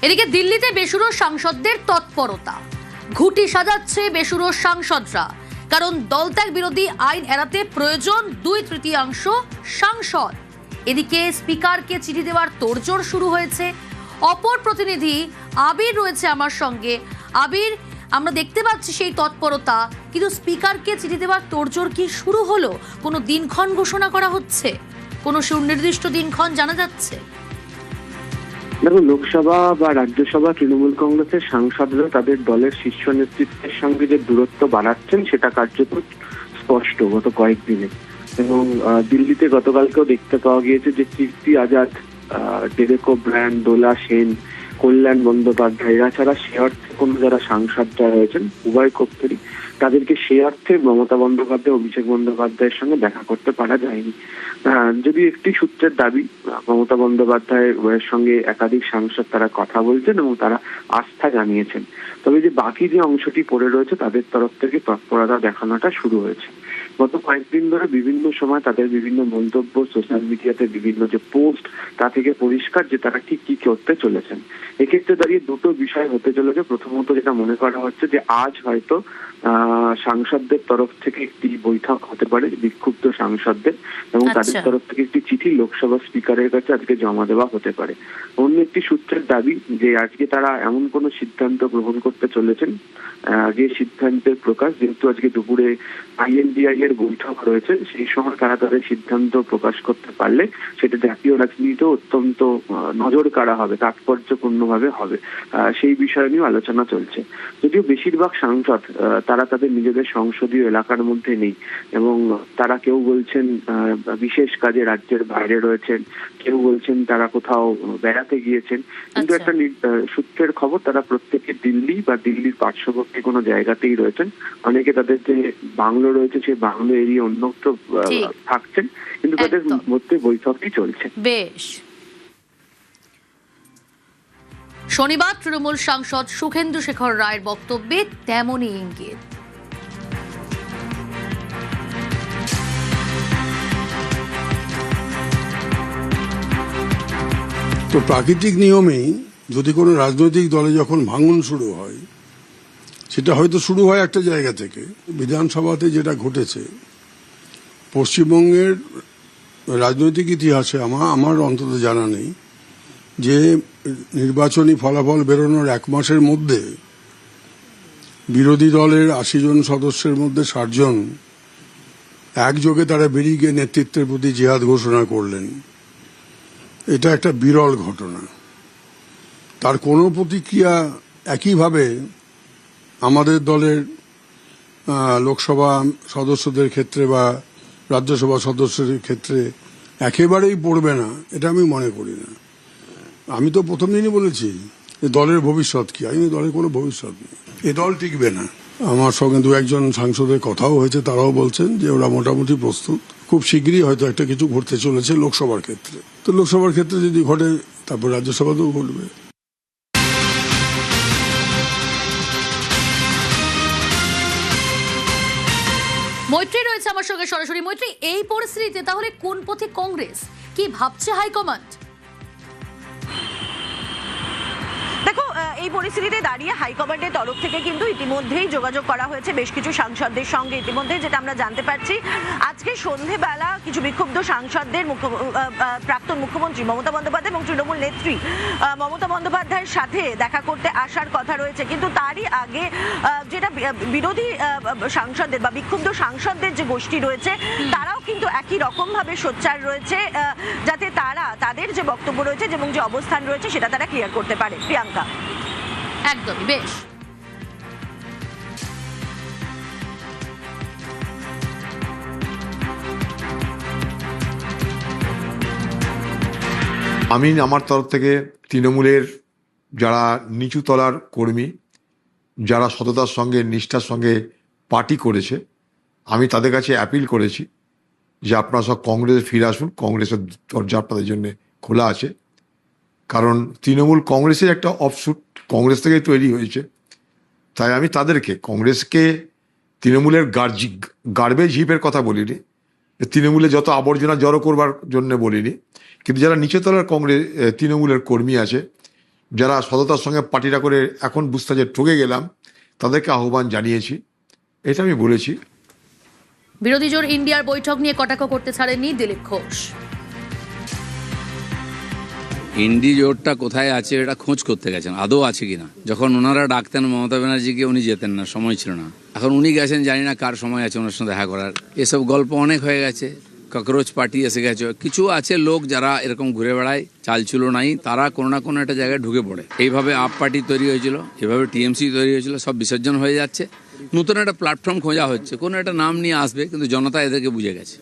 এদিকে দিল্লিতে বেসুরো সাংসদদের তৎপরতা, ঘুঁটি সাজাচ্ছে বেসুরো সাংসদরা, কারণ দলত্যাগ বিরোধী আইন এড়াতে প্রয়োজন 2/3 সাংসদ। এদিকে স্পিকারকে চিঠি দেওয়ার তোড়জোড় শুরু হয়েছে। অপর প্রতিনিধি আবির রয়েছে আমার সঙ্গে। আবির, আমরা দেখতে পাচ্ছি সেই তৎপরতা, কিন্তু স্পিকারকে চিঠি দেওয়ার তোড়জোড় কি শুরু হলো? কোনো দিনক্ষণ ঘোষণা করা হচ্ছে? কোনো সুনির্দিষ্ট দিনক্ষণ জানা যাচ্ছে? দেখো, লোকসভা বা রাজ্যসভা তৃণমূল কংগ্রেসের সাংসদরা তাদের দলের শীর্ষ নেতৃত্বের সঙ্গে যে দূরত্ব বাড়াচ্ছেন সেটা কার্যত স্পষ্ট গত কয়েকদিনে। এবং দিল্লিতে গতকালকেও দেখতে পাওয়া গিয়েছে যে কীর্তি আজাদ, ডেরেক ওব্রায়ান, দোলা সেন, কল্যাণ বন্দ্যোপাধ্যায়, এরা ছাড়া সে অর্থে কোনো যারা সাংসদরা রয়েছেন উভয় পক্ষেরই, তাদেরকে সে অর্থে মমতা বন্দ্যোপাধ্যায়, অভিষেক বন্দ্যোপাধ্যায়ের সঙ্গে দেখা করতে পারা যায়নি। যদি একটি সূত্রের দাবি, মমতা বন্দ্যোপাধ্যায়ের সঙ্গে একাধিক সাংসদ তারা কথা বলছেন এবং তারা আস্থা জানিয়েছেন। তবে যে বাকি যে অংশটি পড়ে রয়েছে তাদের তরফ থেকে তৎপরতা দেখানোটা শুরু হয়েছে। গত কয়েকদিন ধরে বিভিন্ন সময় তাদের বিভিন্ন মন্তব্য, সোশ্যাল মিডিয়াতে বিভিন্ন যে পোস্ট, তা থেকে পরিষ্কার যে তারা ঠিক কি করতে চলেছেন। এক্ষেত্রে দাঁড়িয়ে দুটো বিষয় হতে চলেছে। প্রথমত যেটা মনে করা হচ্ছে যে আজ হয়তো সাংসদদের তরফ থেকে একটি বৈঠক হতে পারে বিক্ষুব্ধ সাংসদদের, এবং তাদের তরফ থেকে একটি চিঠি লোকসভা স্পিকারের কাছে আজকে জমা দেওয়া হতে পারে। অন্য একটি সূত্রের দাবি যে আজকে তারা এমন কোনো সিদ্ধান্ত গ্রহণ করতে চলেছেন যে সিদ্ধান্তের প্রকাশ, যেহেতু আজকে দুপুরে INDI এর বৈঠক রয়েছে, সেই সময় তারা তাদের সিদ্ধান্ত প্রকাশ করতে পারলে সেটা জাতীয় রাজনীতিতেও অত্যন্ত নজর কাড়া হবে, তাৎপর্যপূর্ণভাবে হবে। সেই বিষয় নিয়ে আলোচনা চলছে। যদিও বেশিরভাগ সাংসদ তারা তাদের নিজেদের সংসদীয় এলাকার মধ্যে নেই, এবং তারা কেউ বলছেন বিশেষ কাজে রাজ্যের বাইরে রয়েছেন, কেউ বলছেন তারা কোথাও বেড়াতে গিয়েছেন। কিন্তু একটা সূত্রের খবর তারা প্রত্যেকে দিল্লি বা দিল্লির পার্শ্ববর্তী কোনো জায়গাতেই রয়েছেন। অনেকে তাদের যে বাংলো রয়েছে সেই বাংলো এরিয়া অন্যত্র থাকছেন, কিন্তু তাদের মধ্যে বৈঠকই চলছে। বেশ। শনিবার তৃণমূল সাংসদ সুখেন্দু শেখর রায়ের বক্তব্যে তেমনই ইঙ্গিত। তো প্রাকৃতিক নিয়মেই যদি কোনো রাজনৈতিক দলে যখন ভাঙন শুরু হয়, সেটা হয়তো শুরু হয় একটা জায়গা থেকে। বিধানসভাতে যেটা ঘটেছে, পশ্চিমবঙ্গের রাজনৈতিক ইতিহাসে আমার অন্তত জানা নেই যে নির্বাচনী ফলাফল বেরোনোর 1 মাসের মধ্যে বিরোধী দলের 80 জন সদস্যের মধ্যে 60 জন একযোগে তারা বেরিয়ে গিয়ে নেতৃত্বের প্রতি জিহাদ ঘোষণা করলেন। এটা একটা বিরল ঘটনা। তার কোনো প্রতিক্রিয়া একইভাবে আমাদের দলের লোকসভা সদস্যদের ক্ষেত্রে বা রাজ্যসভা সদস্যদের ক্ষেত্রে একেবারেই পড়বে না, এটা আমি মনে করি না। আমি তো প্রথম দিনই বলেছি যে দলের ভবিষ্যৎ কি। আমি দলের কোনো ভবিষ্যৎ নেই, এ দল টিকবে না। আমার সঙ্গে 2-1 সাংসদের কথাও হয়েছে, তারাও বলছেন যে ওরা মোটামুটি প্রস্তুত। খুব শীঘ্রই হয়তো একটা কিছু ঘটতে চলেছে লোকসভার ক্ষেত্রে। তো লোকসভার ক্ষেত্রে যদি ঘটে, তারপর রাজ্যসভাতেও ঘটবে। মৈত্রী রয়েছে আমার সঙ্গে সরাসরি। মৈত্রী, এই পরিস্থিতিতে তাহলে কোন পথে কংগ্রেস, কি ভাবছে হাইকমান্ড? দেখো, এই পরিস্থিতিতে দাঁড়িয়ে হাইকমান্ডের তরফ থেকে কিন্তু ইতিমধ্যেই যোগাযোগ করা হয়েছে বেশ কিছু সাংসদদের সঙ্গে। ইতিমধ্যে যেটা আমরা জানতে পারছি, আজকে সন্ধেবেলা কিছু বিক্ষুব্ধ সাংসদদের প্রাক্তন মুখ্যমন্ত্রী মমতা বন্দ্যোপাধ্যায় এবং তৃণমূল নেত্রী মমতা বন্দ্যোপাধ্যায়ের সাথে দেখা করতে আসার কথা রয়েছে। কিন্তু তারই আগে যেটা বিরোধী সাংসদদের বা বিক্ষুব্ধ সাংসদদের যে গোষ্ঠী রয়েছে, তারাও কিন্তু একই রকম ভাবে সোচ্চার রয়েছে যাতে তারা তাদের যে বক্তব্য রয়েছে এবং যে অবস্থান রয়েছে সেটা তারা ক্লিয়ার করতে পারে। প্রিয়াঙ্কা। একদমই। বেশ। আমি আমার তরফ থেকে তৃণমূলের যারা নিচু তলার কর্মী, যারা সততার সঙ্গে নিষ্ঠার সঙ্গে পার্টি করেছে, আমি তাদের কাছে অ্যাপিল করেছি যে আপনারা সব কংগ্রেসে ফিরে আসুন। কংগ্রেসের দরজা আপনাদের জন্য খোলা আছে। কারণ তৃণমূল কংগ্রেসের একটা অফশুট, কংগ্রেস থেকেই তৈরি হয়েছে। তাই আমি তাদেরকে, কংগ্রেসকে তৃণমূলের গার্বেজ হিপের কথা বলিনি, তৃণমূলে যত আবর্জনা জড়ো করবার জন্য বলিনি, কিন্তু যারা নিচেতলার তৃণমূলের কর্মী আছে, যারা সততার সঙ্গে পার্টিটা করে এখন বুঝতে যে ঠকে গেলাম, তাদেরকে আহ্বান জানিয়েছি, এটা আমি বলেছি। বিরোধী জোট ইন্ডিয়ার বৈঠক নিয়ে কটাক্ষ করতে ছাড়েননি দিলীপ ঘোষ। ইন্ডি জোটটা কোথায় আছে এটা খোঁজ করতে গেছেন, আদৌ আছে কিনা। যখন ওনারা ডাকতেন মমতা ব্যানার্জিকে, উনি যেতেন না, সময় ছিল না। এখন উনি গেছেন, জানি না কার সময় আছে ওনার সঙ্গে দেখা করার। এসব গল্প অনেক হয়ে গেছে, ককরোচ পার্টি এসে গেছে। কিছু আছে লোক যারা এরকম ঘুরে বেড়ায়, চালচুল নাই, তারা কোনো না কোনো একটা জায়গায় ঢুকে পড়ে। এইভাবে আপ পার্টি তৈরি হয়েছিল, এভাবে টিএমসি তৈরি হয়েছিল, সব বিসর্জন হয়ে যাচ্ছে। নতুন একটা প্ল্যাটফর্ম খোঁজা হচ্ছে, কোনো একটা নাম নিয়ে আসবে, কিন্তু জনতা এদেরকে বুঝে গেছে।